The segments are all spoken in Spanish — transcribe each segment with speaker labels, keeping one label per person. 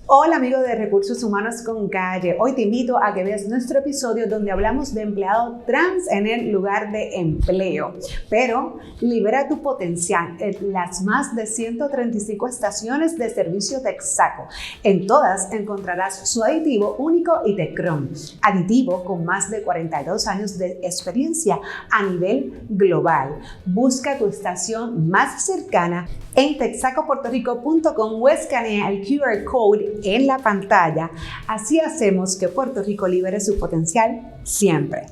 Speaker 1: Hola amigos de Recursos Humanos con Calle, hoy te invito a que veas nuestro episodio donde hablamos de empleado trans en el lugar de empleo. Pero libera tu potencial en las más de 135 estaciones de servicio Texaco. En todas encontrarás su aditivo único y Tecron, aditivo con más de 42 años de experiencia a nivel global. Busca tu estación más cercana en texacopuertorico.com o escanea el QR code en la pantalla. Así hacemos que Puerto Rico libere su potencial siempre.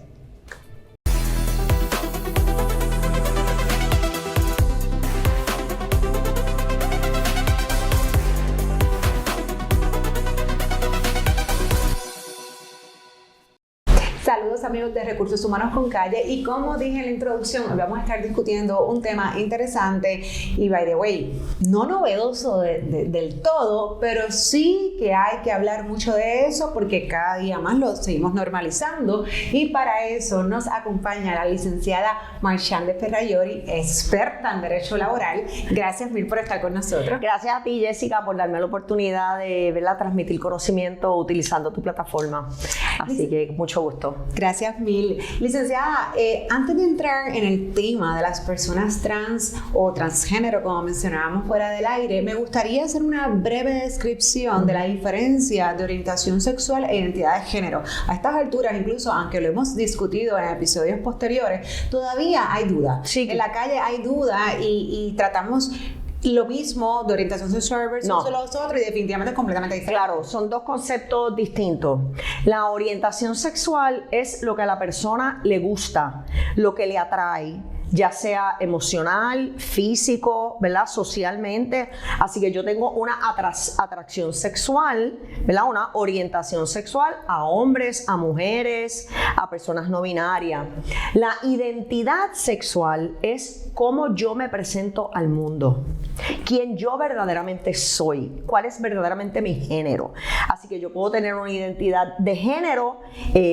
Speaker 1: Saludos amigos de Recursos Humanos con Calle, y como dije en la introducción, hoy vamos a estar discutiendo un tema interesante y, by the way, no novedoso del todo, pero sí que hay que hablar mucho de eso porque cada día más lo seguimos normalizando, y para eso nos acompaña la licenciada Marchande Ferrayori, experta en Derecho Laboral. Gracias mil por estar con nosotros.
Speaker 2: Gracias a ti, Jessica, por darme la oportunidad de transmitir conocimiento utilizando tu plataforma. Así que mucho gusto.
Speaker 1: Gracias mil. Licenciada, antes de entrar en el tema de las personas trans o transgénero, como mencionábamos fuera del aire, me gustaría hacer una breve descripción de la diferencia de orientación sexual e identidad de género. A estas alturas, incluso aunque lo hemos discutido en episodios posteriores, todavía hay duda. Sí. En la calle hay duda y tratamos lo mismo de orientación sexual versus los otros, y definitivamente es completamente diferente.
Speaker 2: Claro, son dos conceptos distintos. La orientación sexual es lo que a la persona le gusta, lo que le atrae, ya sea emocional, físico, ¿verdad? Socialmente. Así que yo tengo una atracción sexual, ¿verdad? Una orientación sexual a hombres, a mujeres, a personas no binarias. La identidad sexual es cómo yo me presento al mundo, quién yo verdaderamente soy, cuál es verdaderamente mi género. Así que yo puedo tener una identidad de género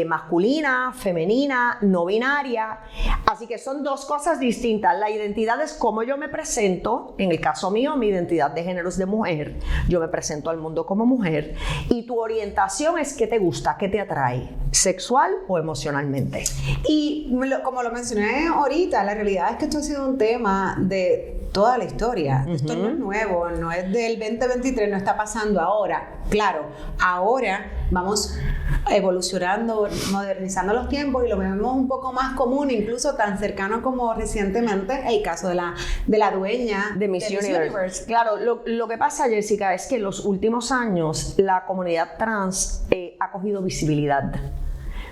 Speaker 2: masculina, femenina, no binaria. Así que son dos cosas distintas. La identidad es cómo yo me presento. En el caso mío, mi identidad de género es de mujer. Yo me presento al mundo como mujer. Y tu orientación es qué te gusta, qué te atrae, sexual o emocionalmente.
Speaker 1: Y como lo mencioné ahorita, la realidad es que esto ha sido un tema de toda la historia. Esto no es nuevo, no es del 2023, no está pasando ahora. Claro, ahora vamos evolucionando, modernizando los tiempos y lo vemos un poco más común, incluso tan cercano como recientemente el caso de la dueña
Speaker 2: de Miss Universe. Claro, lo que pasa, Jessica, es que en los últimos años la comunidad trans ha cogido visibilidad,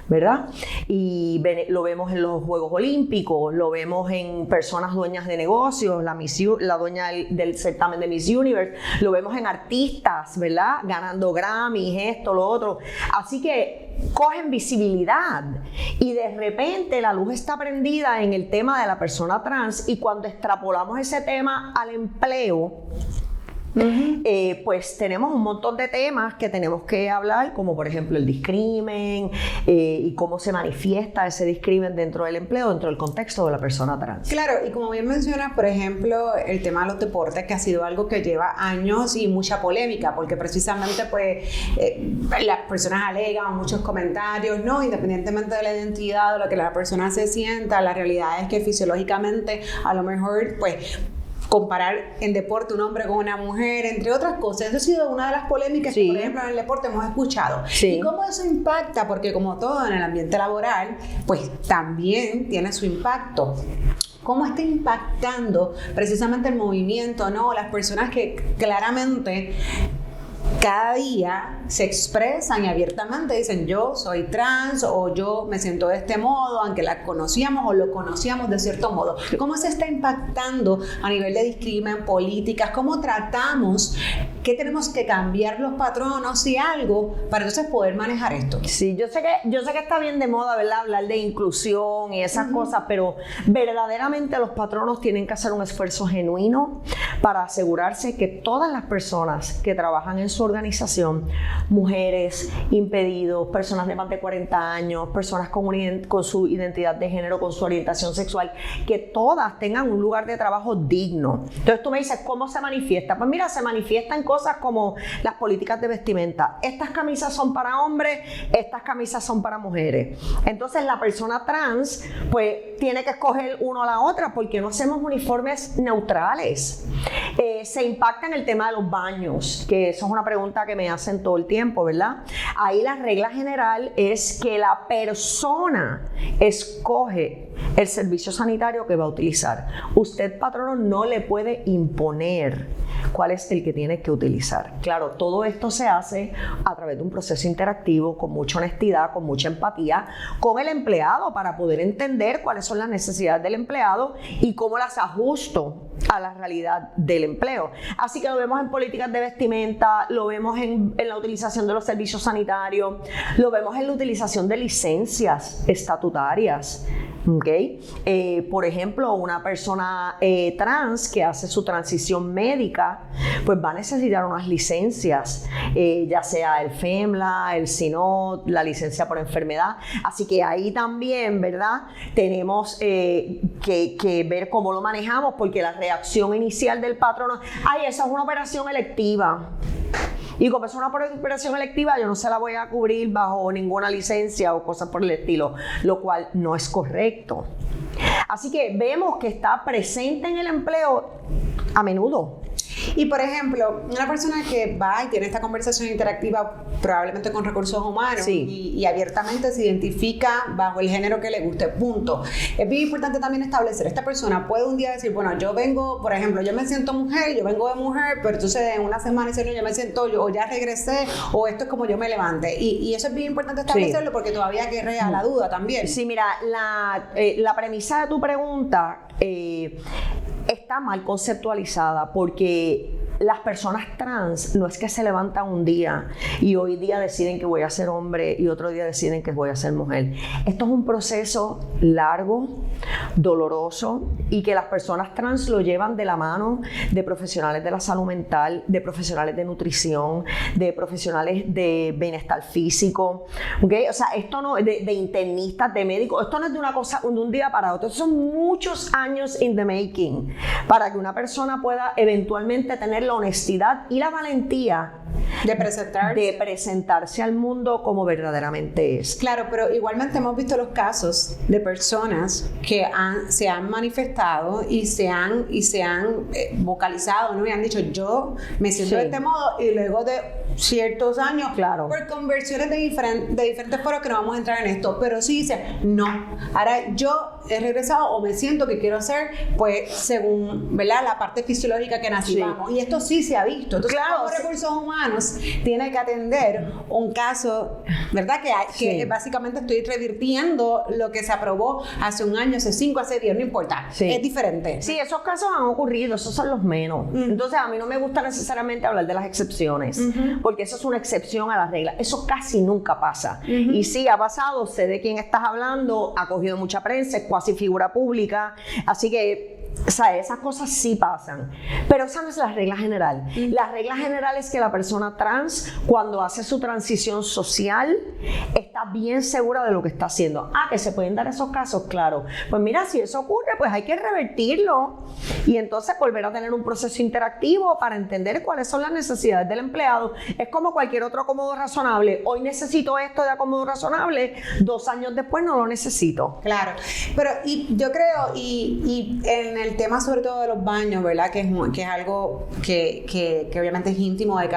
Speaker 2: ¿verdad? Y lo vemos en los Juegos Olímpicos, lo vemos en personas dueñas de negocios, la dueña del certamen de Miss Universe, lo vemos en artistas, ¿verdad? Ganando Grammys, esto, lo otro. Así que cogen visibilidad y de repente la luz está prendida en el tema de la persona trans, y cuando extrapolamos ese tema al empleo, pues tenemos un montón de temas que tenemos que hablar, como por ejemplo el discrimen y cómo se manifiesta ese discrimen dentro del empleo, dentro del contexto de la persona trans.
Speaker 1: Claro, y como bien mencionas, por ejemplo, el tema de los deportes, que ha sido algo que lleva años y mucha polémica, porque precisamente pues las personas alegan muchos comentarios, ¿no? Independientemente de la identidad o lo que la persona se sienta, la realidad es que fisiológicamente a lo mejor pues comparar en deporte un hombre con una mujer, entre otras cosas. Eso ha sido una de las polémicas que, por ejemplo, en el deporte hemos escuchado. Sí. ¿Y cómo eso impacta? Porque como todo en el ambiente laboral, pues también tiene su impacto. ¿Cómo está impactando precisamente el movimiento, ¿no? Las personas que claramente cada día se expresan y abiertamente dicen yo soy trans o yo me siento de este modo, aunque la conocíamos o lo conocíamos de cierto modo. ¿Cómo se está impactando a nivel de discriminación, políticas? ¿Cómo tratamos? ¿Qué tenemos que cambiar los patronos y algo para entonces poder manejar esto?
Speaker 2: Sí, yo sé que está bien de moda, ¿verdad? Hablar de inclusión y esas cosas, pero verdaderamente los patronos tienen que hacer un esfuerzo genuino para asegurarse que todas las personas que trabajan en su organización, mujeres, impedidos, personas de más de 40 años, personas con su identidad de género, con su orientación sexual, que todas tengan un lugar de trabajo digno. Entonces tú me dices, ¿cómo se manifiesta? Pues mira, se manifiesta en cosas como las políticas de vestimenta. Estas camisas son para hombres, estas camisas son para mujeres. Entonces la persona trans pues tiene que escoger uno a la otra porque no hacemos uniformes neutrales. Se impacta en el tema de los baños, que eso es una pregunta que me hacen todo el tiempo, ¿verdad? Ahí la regla general es que la persona escoge el servicio sanitario que va a utilizar. Usted, patrono, no le puede imponer cuál es el que tiene que utilizar. Claro, todo esto se hace a través de un proceso interactivo, con mucha honestidad, con mucha empatía, con el empleado para poder entender cuáles son las necesidades del empleado y cómo las ajusto a la realidad del empleo. Así que lo vemos en políticas de vestimenta, lo vemos en la utilización de los servicios sanitarios, lo vemos en la utilización de licencias estatutarias. ¿Okay? Por ejemplo, una persona trans que hace su transición médica, pues va a necesitar unas licencias, ya sea el FEMLA, el SINOD, la licencia por enfermedad. Así que ahí también, ¿verdad? Tenemos que ver cómo lo manejamos, porque la reacción inicial del patrono, ay, esa es una operación electiva. Y como es una operación electiva, yo no se la voy a cubrir bajo ninguna licencia o cosas por el estilo, lo cual no es correcto. Así que vemos que está presente en el empleo a menudo.
Speaker 1: Y por ejemplo, una persona que va y tiene esta conversación interactiva probablemente con recursos humanos,
Speaker 2: sí,
Speaker 1: y abiertamente se identifica bajo el género que le guste, punto. Es bien importante también establecer, esta persona puede un día decir, bueno, yo vengo, por ejemplo, yo me siento mujer, yo vengo de mujer, pero entonces en una semana dice, no, yo me siento yo, o ya regresé, o esto es como yo me levante. Y eso es bien importante establecerlo, sí, porque todavía queda la duda también.
Speaker 2: Sí, mira, la premisa de tu pregunta está mal conceptualizada, porque las personas trans no es que se levantan un día y hoy día deciden que voy a ser hombre y otro día deciden que voy a ser mujer. Esto es un proceso largo, doloroso, y que las personas trans lo llevan de la mano de profesionales de la salud mental, de profesionales de nutrición, de profesionales de bienestar físico, ¿okay? O sea, esto no de internistas, de médicos, esto no es de una cosa, de un día para otro. Son muchos años in the making para que una persona pueda eventualmente tener la honestidad y la valentía
Speaker 1: de
Speaker 2: presentarse al mundo como verdaderamente es.
Speaker 1: Claro, pero igualmente hemos visto los casos de personas que se han manifestado y se han vocalizado, ¿no? Y han dicho, yo me siento de este modo, y luego de ciertos años,
Speaker 2: claro,
Speaker 1: por conversiones de diferentes foros, que no vamos a entrar en esto, pero sí dice, no, ahora yo he regresado o me siento que quiero hacer, pues según, ¿verdad?, la parte fisiológica que nacimos. Sí. Y esto sí se ha visto. Entonces,
Speaker 2: claro,
Speaker 1: como recursos humanos tiene que atender un caso, ¿verdad?, que básicamente estoy revirtiendo lo que se aprobó hace un año, hace 5, hace 10, no importa, es diferente.
Speaker 2: Sí, esos casos han ocurrido, esos son los menos. Entonces, a mí no me gusta necesariamente hablar de las excepciones, porque eso es una excepción a la regla. Eso casi nunca pasa. Y sí, ha pasado, sé de quién estás hablando, ha cogido mucha prensa, es cuasi figura pública, así que, o sea, esas cosas sí pasan, pero esa no es la regla general. La regla general es que la persona trans, cuando hace su transición social, está bien segura de lo que está haciendo. Que se pueden dar esos casos, claro. Pues mira, si eso ocurre, pues hay que revertirlo y entonces volver a tener un proceso interactivo para entender cuáles son las necesidades del empleado. Es como cualquier otro acomodo razonable. Hoy necesito esto de acomodo razonable, 2 años después no lo necesito.
Speaker 1: Claro, pero y yo creo, y en el tema sobre todo de los baños, ¿verdad?, que es algo que obviamente es íntimo de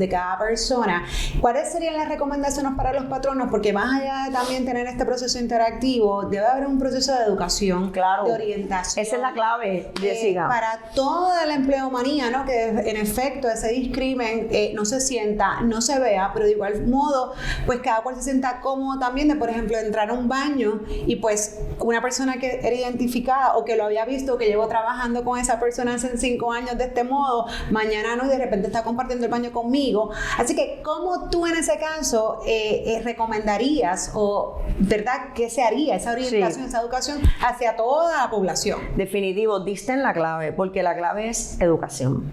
Speaker 1: cada persona. ¿Cuáles serían las recomendaciones para los patronos? Porque más allá de también tener este proceso interactivo, debe haber un proceso de educación,
Speaker 2: claro,
Speaker 1: de orientación.
Speaker 2: Esa es la clave, Jessica.
Speaker 1: Para toda la empleomanía, ¿no?, que en efecto ese discrimen no se sienta, no se vea, pero de igual modo, pues cada cual se sienta cómodo también de, por ejemplo, entrar a un baño y pues una persona que era identificada o que lo había visto, que llevó trabajando con esa persona hace 5 años de este modo, mañana no, y de repente está compartiendo el baño conmigo. Así que, ¿cómo tú en ese caso recomendarías o, verdad, qué se haría esa orientación, esa educación hacia toda la población?
Speaker 2: Definitivo, diste en la clave, porque la clave es educación.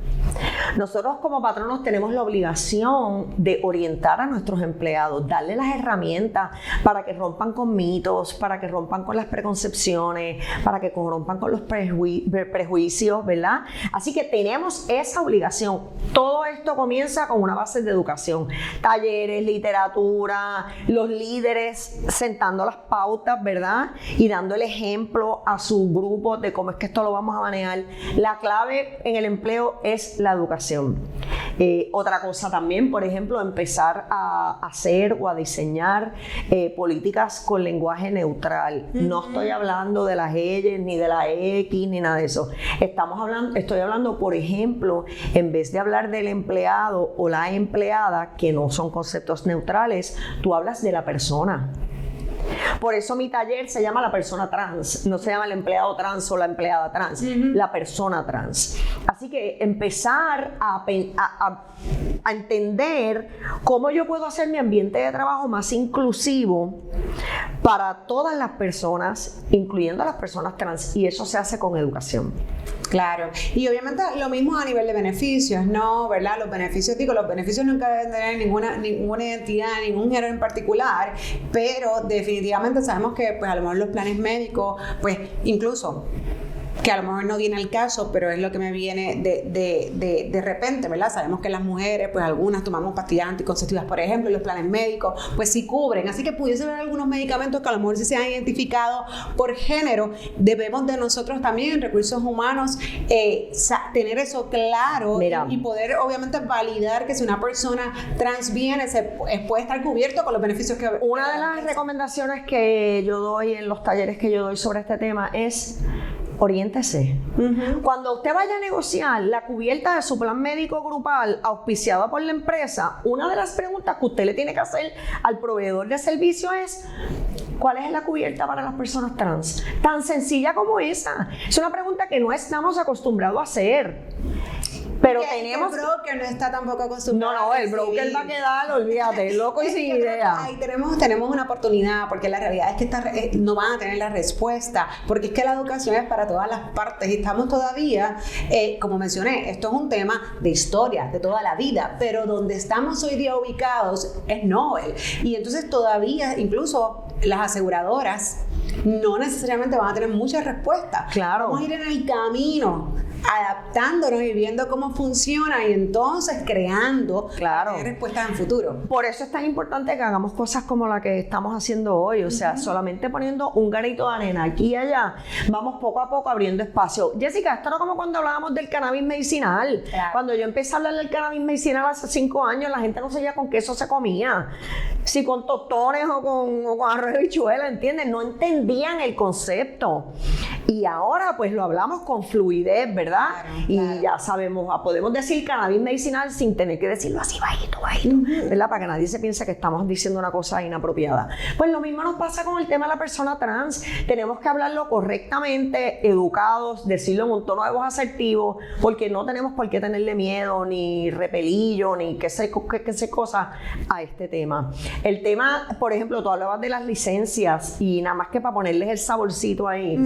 Speaker 2: Nosotros como patronos tenemos la obligación de orientar a nuestros empleados, darles las herramientas para que rompan con mitos, para que rompan con las preconcepciones, para que rompan con los prejuicios, ¿verdad? Así que tenemos esa obligación. Todo esto comienza con una base de educación, talleres, literatura, los líderes sentando las pautas, ¿verdad? Y dando el ejemplo a su grupo de cómo es que esto lo vamos a manejar. La clave en el empleo es la educación. Otra cosa también, por ejemplo, empezar a hacer o a diseñar políticas con lenguaje neutral. No estoy hablando de las L, ni de la X, ni nada de eso. Estoy hablando, por ejemplo, en vez de hablar del empleado o la empleada, que no son conceptos neutrales, tú hablas de la persona. Por eso mi taller se llama la persona trans, no se llama el empleado trans o la empleada trans, la persona trans. Así que empezar a entender cómo yo puedo hacer mi ambiente de trabajo más inclusivo para todas las personas, incluyendo a las personas trans, y eso se hace con educación.
Speaker 1: Claro, y obviamente lo mismo a nivel de beneficios, ¿no? ¿Verdad? Los beneficios nunca deben tener ninguna identidad, ningún género en particular, pero definitivamente sabemos que pues a lo mejor los planes médicos, pues incluso que a lo mejor no viene al caso, pero es lo que me viene de repente, ¿verdad? Sabemos que las mujeres, pues algunas tomamos pastillas anticonceptivas, por ejemplo, y los planes médicos, pues sí cubren. Así que pudiese haber algunos medicamentos que a lo mejor sí se han identificado por género. Debemos de nosotros también, en recursos humanos, tener eso claro y poder, obviamente, validar que si una persona trans viene, puede estar cubierto con los beneficios que...
Speaker 2: Una de las recomendaciones que yo doy en los talleres que yo doy sobre este tema es... oriéntese. Cuando usted vaya a negociar la cubierta de su plan médico grupal auspiciado por la empresa, una de las preguntas que usted le tiene que hacer al proveedor de servicio es: ¿cuál es la cubierta para las personas trans? Tan sencilla como esa. Es una pregunta que no estamos acostumbrados a hacer. Pero tenemos...
Speaker 1: El broker no está tampoco acostumbrado.
Speaker 2: No, el broker va a quedar, olvídate, loco y sin idea.
Speaker 1: Ahí tenemos una oportunidad, porque la realidad es que no van a tener la respuesta, porque es que la educación es para todas las partes y estamos todavía, como mencioné, esto es un tema de historia, de toda la vida, pero donde estamos hoy día ubicados es novel. Y entonces todavía, incluso las aseguradoras no necesariamente van a tener muchas respuestas.
Speaker 2: Claro.
Speaker 1: Vamos a ir en el camino, adaptándonos y viendo cómo funciona y entonces creando respuestas en futuro.
Speaker 2: Por eso es tan importante que hagamos cosas como la que estamos haciendo hoy, o sea, solamente poniendo un granito de arena aquí y allá, vamos poco a poco abriendo espacio. Jessica, esto era como cuando hablábamos del cannabis medicinal. Claro. Cuando yo empecé a hablar del cannabis medicinal hace 5 años, la gente no sabía con qué eso se comía, si con tostones o con arroz de habichuela, ¿entiendes? No entendían el concepto. Y ahora pues lo hablamos con fluidez, ¿verdad? Claro. Y ya sabemos, podemos decir cannabis medicinal sin tener que decirlo así bajito, ¿verdad? Para que nadie se piense que estamos diciendo una cosa inapropiada. Pues lo mismo nos pasa con el tema de la persona trans. Tenemos que hablarlo correctamente, educados, decirlo en un tono de voz asertivo, porque no tenemos por qué tenerle miedo, ni repelillo, ni qué sé cosa a este tema. El tema, por ejemplo, tú hablabas de las licencias y nada más que para ponerles el saborcito ahí,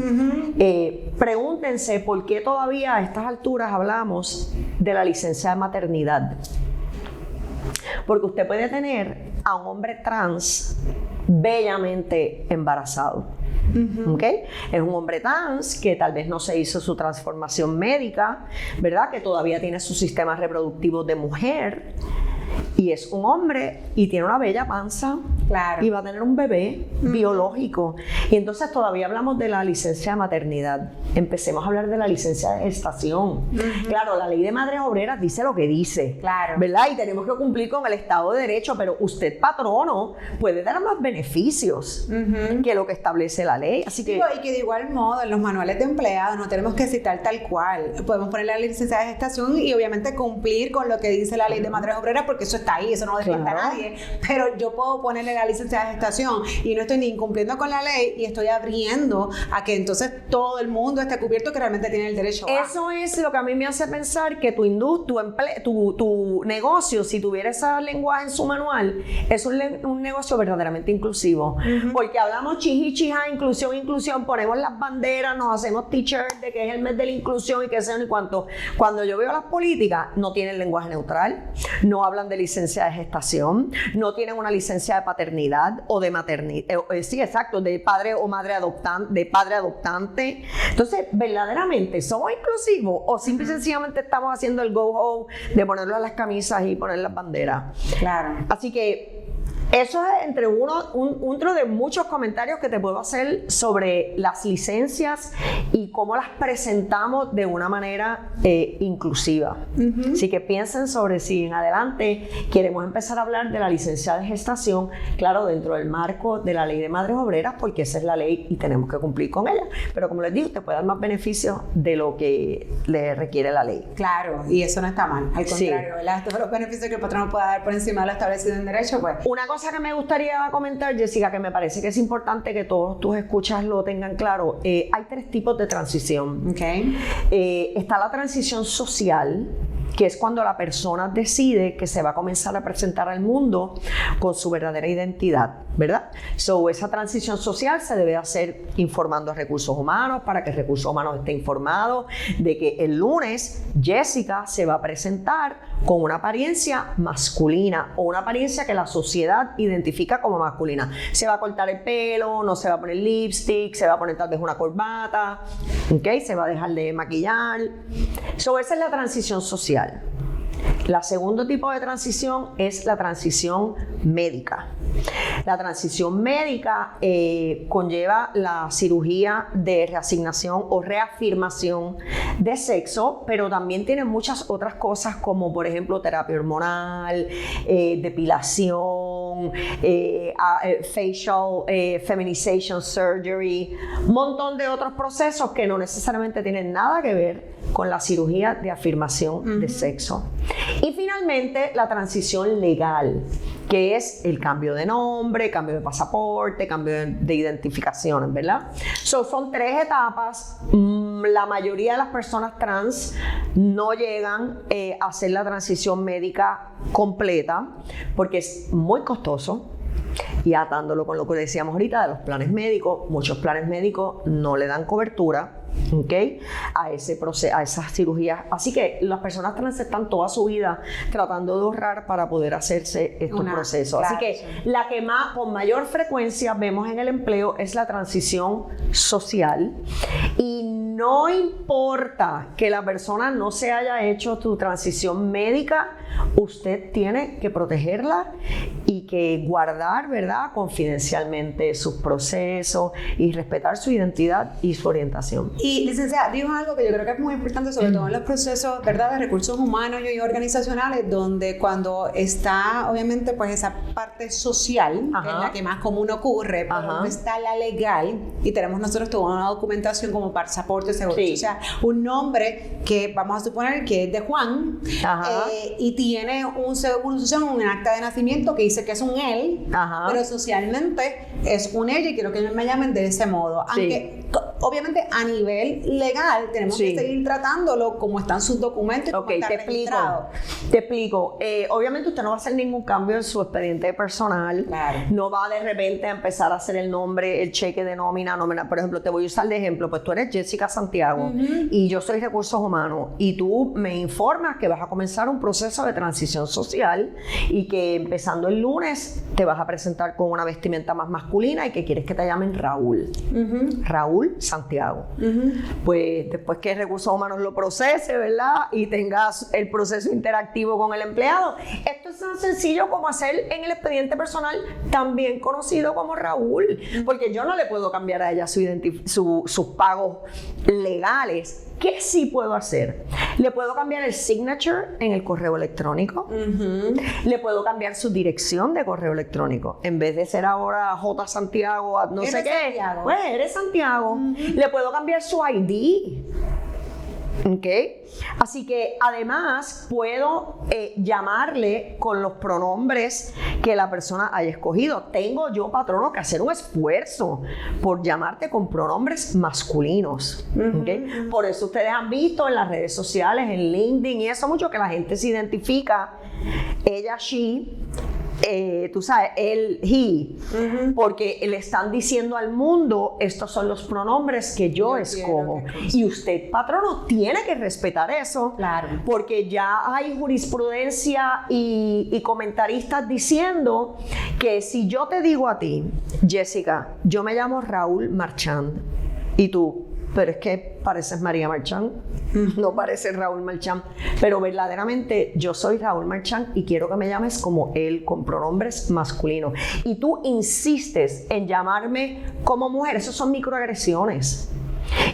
Speaker 2: pregúntense por qué todavía a estas alturas hablamos de la licencia de maternidad. Porque usted puede tener a un hombre trans bellamente embarazado. ¿Okay? Es un hombre trans que tal vez no se hizo su transformación médica, ¿verdad? Que todavía tiene su sistema reproductivo de mujer. Y es un hombre y tiene una bella panza.
Speaker 1: Claro.
Speaker 2: Y va a tener un bebé biológico. Y entonces todavía hablamos de la licencia de maternidad. Empecemos a hablar de la licencia de gestación. Claro, la ley de madres obreras dice lo que dice.
Speaker 1: Claro.
Speaker 2: ¿Verdad? Y tenemos que cumplir con el Estado de Derecho, pero usted, patrono, puede dar más beneficios que lo que establece la ley. Así que...
Speaker 1: Y que de igual modo, en los manuales de empleados no tenemos que citar tal cual. Podemos poner la licencia de gestación y obviamente cumplir con lo que dice la ley de madres obreras, porque eso está ahí, eso no lo despierta a nadie. Pero yo puedo ponerle la licencia de gestación y no estoy ni incumpliendo con la ley y estoy abriendo a que entonces todo el mundo esté cubierto que realmente tiene el derecho a.
Speaker 2: Eso es lo que a mí me hace pensar que tu negocio, si tuviera esa lenguaje en su manual, es un negocio verdaderamente inclusivo. Porque hablamos chija, inclusión, ponemos las banderas, nos hacemos t-shirts de que es el mes de la inclusión y que sé ni cuánto. Cuando yo veo las políticas, no tienen lenguaje neutral, no hablan de licencia de gestación, no tienen una licencia de paternidad o de maternidad, sí, exacto, de padre o madre adoptante, de padre adoptante. Entonces, verdaderamente, ¿somos inclusivos o simple y sencillamente estamos haciendo el go home de ponerlo a las camisas y poner las banderas?
Speaker 1: Claro.
Speaker 2: Así que eso es entre uno de muchos comentarios que te puedo hacer sobre las licencias y cómo las presentamos de una manera inclusiva. Así que piensen sobre si en adelante queremos empezar a hablar de la licencia de gestación, claro, dentro del marco de la ley de madres obreras, porque esa es la ley y tenemos que cumplir con ella. Pero como les digo, te puede dar más beneficios de lo que le requiere la ley.
Speaker 1: Claro, y eso no está mal. Al contrario,
Speaker 2: Sí.
Speaker 1: ¿verdad? Todos los beneficios que el patrón pueda dar por encima de lo establecido en derecho, pues.
Speaker 2: Una cosa que me gustaría comentar, Jessica, que me parece que es importante que todos tus escuchas lo tengan claro, hay 3 tipos de transición.
Speaker 1: Okay.
Speaker 2: Está la transición social, que es cuando la persona decide que se va a comenzar a presentar al mundo con su verdadera identidad, ¿verdad? Esa transición social se debe hacer informando a recursos humanos para que recursos humanos esté informado de que el lunes Jessica se va a presentar con una apariencia masculina o una apariencia que la sociedad identifica como masculina. Se va a cortar el pelo, no se va a poner lipstick, se va a poner tal vez una corbata, ¿ok? Se va a dejar de maquillar. Esa es la transición social. El segundo tipo de transición es la transición médica. La transición médica conlleva la cirugía de reasignación o reafirmación de sexo, pero también tiene muchas otras cosas como por ejemplo terapia hormonal, depilación, facial feminization surgery, un montón de otros procesos que no necesariamente tienen nada que ver con la cirugía de afirmación de sexo. Y finalmente la transición legal, que es el cambio de nombre, cambio de pasaporte, cambio de identificaciones, ¿verdad? Son 3 etapas. La mayoría de las personas trans no llegan a hacer la transición médica completa porque es muy costoso. Y atándolo con lo que decíamos ahorita de los planes médicos, muchos planes médicos no le dan cobertura, ¿okay? a esas cirugías. Así que las personas trans están toda su vida tratando de ahorrar para poder hacerse estos procesos.
Speaker 1: Claro,
Speaker 2: así que la que con mayor frecuencia vemos en el empleo es la transición social. Y no importa que la persona no se haya hecho su transición médica, usted tiene que protegerla y que guardar, ¿verdad?, confidencialmente sus procesos y respetar su identidad y su orientación.
Speaker 1: Y licenciada, dijo algo que yo creo que es muy importante, sobre todo en los procesos, ¿verdad?, de recursos humanos y organizacionales, donde cuando está obviamente pues esa parte social, que es la que más común ocurre, pero no está la legal, y tenemos nosotros toda una documentación como pasaporte, seguro social, un nombre que vamos a suponer que es de Juan, y tiene un seguro social, un acta de nacimiento que dice que es un él, pero socialmente es un ella, y quiero que me llamen de ese modo. Aunque obviamente a nivel legal tenemos que seguir tratándolo como están sus documentos, como está registrado.
Speaker 2: Te explico. Obviamente usted no va a hacer ningún cambio en su expediente personal.
Speaker 1: Claro.
Speaker 2: No va de repente a empezar a hacer el nombre, el cheque de nómina. Por ejemplo, te voy a usar de ejemplo. Pues tú eres Jessica Santiago y yo soy Recursos Humanos, y tú me informas que vas a comenzar un proceso de transición social y que empezando el lunes te vas a presentar con una vestimenta más masculina y que quieres que te llamen Raúl. Raúl Santiago. Pues después que Recursos Humanos lo procese, ¿verdad?, y tengas el proceso interactivo con el empleado, esto es tan sencillo como hacer en el expediente personal, también conocido como Raúl, porque yo no le puedo cambiar a ella sus pagos legales. ¿Qué sí puedo hacer? Le puedo cambiar el signature en el correo electrónico. Le puedo cambiar su dirección de correo electrónico. En vez de ser ahora J. Santiago, no sé qué.
Speaker 1: Santiago.
Speaker 2: Pues eres Santiago. Le puedo cambiar su ID. ¿Ok? Así que además puedo llamarle con los pronombres que la persona haya escogido. Tengo yo, patrono, que hacer un esfuerzo por llamarte con pronombres masculinos. ¿Ok? Por eso ustedes han visto en las redes sociales, en LinkedIn y eso mucho, que la gente se identifica ella, she, tú sabes, él, he, porque le están diciendo al mundo, estos son los pronombres que yo escojo. Y usted, patrono, tiene que respetar eso,
Speaker 1: claro,
Speaker 2: porque ya hay jurisprudencia y comentaristas diciendo que si yo te digo a ti, Jessica, yo me llamo Raúl Marchand, y tú, pero es que pareces María Marchand, no pareces Raúl Marchand, pero verdaderamente yo soy Raúl Marchand y quiero que me llames como él, con pronombres masculinos, y tú insistes en llamarme como mujer. Esos son microagresiones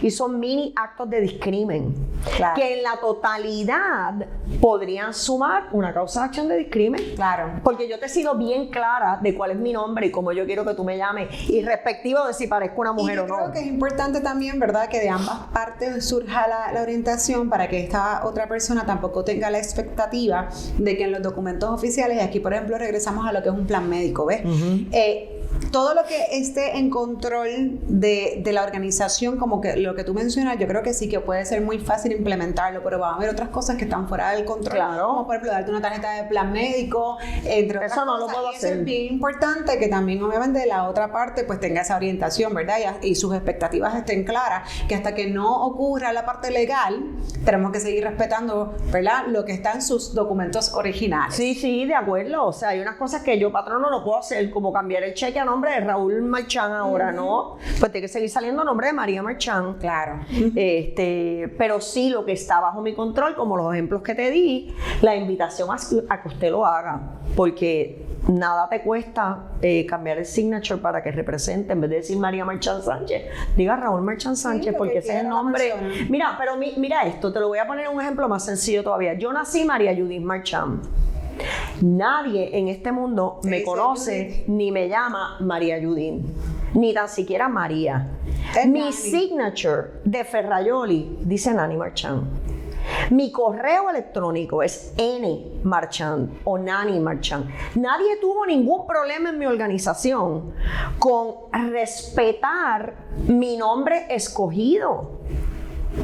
Speaker 2: y son mini actos de discrimen, claro, que en la totalidad podrían sumar una causa de acción de discrimen.
Speaker 1: Claro.
Speaker 2: Porque yo te he sido bien clara de cuál es mi nombre y cómo yo quiero que tú me llames, y respectivo de si parezco una mujer o no.
Speaker 1: Creo que es importante también, ¿verdad?, que de ambas partes surja la orientación, para que esta otra persona tampoco tenga la expectativa de que en los documentos oficiales, y aquí por ejemplo regresamos a lo que es un plan médico, ¿ves? Todo lo que esté en control de la organización, como que lo que tú mencionas, yo creo que sí que puede ser muy fácil implementarlo, pero van a haber otras cosas que están fuera del control,
Speaker 2: claro,
Speaker 1: como por ejemplo darte una tarjeta de plan médico, entre otras
Speaker 2: eso no
Speaker 1: cosas.
Speaker 2: lo puedo hacer.
Speaker 1: Es bien importante que también obviamente la otra parte pues tenga esa orientación, ¿verdad? Y sus expectativas estén claras, que hasta que no ocurra la parte legal, tenemos que seguir respetando, ¿verdad?, lo que está en sus documentos originales.
Speaker 2: Sí, de acuerdo. O sea, hay unas cosas que yo, patrono, no puedo hacer, como cambiar el cheque a nombre de Raúl Marchand ahora, ¿no? Pues tiene que seguir saliendo a nombre de María Marchand.
Speaker 1: Claro.
Speaker 2: Pero sí, lo que está bajo mi control, como los ejemplos que te di, la invitación a que usted lo haga, porque nada te cuesta cambiar el signature para que represente, en vez de decir María Marchand Sánchez, diga Raúl Marchand Sánchez, sí, porque ese es el nombre. Mira, pero mira esto, te lo voy a poner un ejemplo más sencillo todavía. Yo nací María Judith Marchand. Nadie en este mundo me conoce ni me llama María Judith, ni tan siquiera María. Mi signature de Ferraioli dice Nani Marchand. Mi correo electrónico es N Marchand o Nani Marchand. Nadie tuvo ningún problema en mi organización con respetar mi nombre escogido,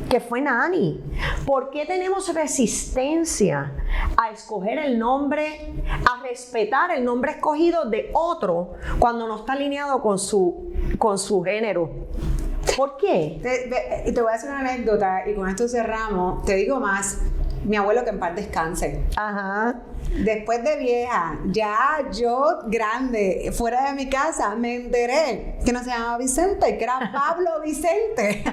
Speaker 2: que fue Nani. ¿Por qué tenemos resistencia a escoger el nombre, a respetar el nombre escogido de otro cuando no está alineado con su género? ¿Por qué?
Speaker 1: Te voy a hacer una anécdota y con esto cerramos. Te digo más, mi abuelo, que en paz descanse.
Speaker 2: Ajá.
Speaker 1: Después de vieja, ya yo grande, fuera de mi casa, me enteré que no se llamaba Vicente, que era Pablo Vicente.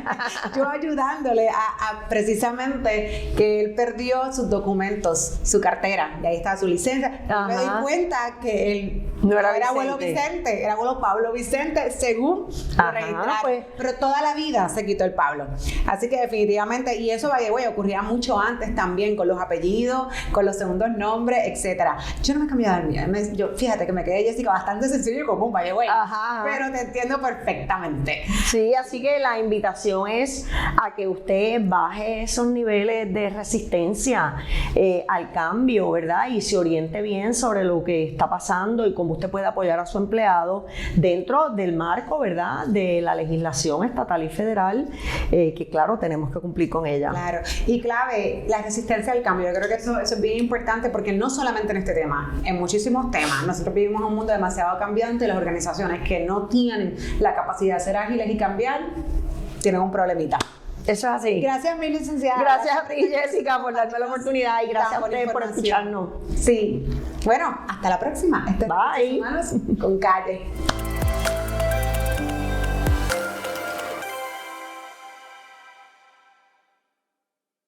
Speaker 1: Yo ayudándole a precisamente que él perdió sus documentos, su cartera, y ahí estaba su licencia. Me di cuenta que él no era abuelo Vicente, era abuelo Pablo Vicente, según lo registraron. Pues. Pero toda la vida se quitó el Pablo. Así que definitivamente, y eso ocurría mucho antes también, con los apellidos, con los segundos nombres, etcétera. Yo no me he cambiado el mío. Yo, fíjate que me quedé, Jessica, bastante sencillo y común, pero te entiendo perfectamente.
Speaker 2: Sí, así que la invitación es a que usted baje esos niveles de resistencia al cambio, ¿verdad? Y se oriente bien sobre lo que está pasando y cómo usted puede apoyar a su empleado dentro del marco, ¿verdad?, de la legislación estatal y federal, que claro, tenemos que cumplir con ella.
Speaker 1: Claro. Y clave, la resistencia al cambio. Yo creo que eso es bien importante, porque no solamente en este tema, en muchísimos temas. Nosotros vivimos en un mundo demasiado cambiante y las organizaciones que no tienen la capacidad de ser ágiles y cambiar, tienen un problemita.
Speaker 2: Eso es así.
Speaker 1: Gracias, mi licenciada.
Speaker 2: Gracias a ti, Jessica, por darme la oportunidad, y gracias a ustedes por escucharnos.
Speaker 1: Sí. Bueno, hasta la próxima.
Speaker 2: Bye.
Speaker 1: Con Calle.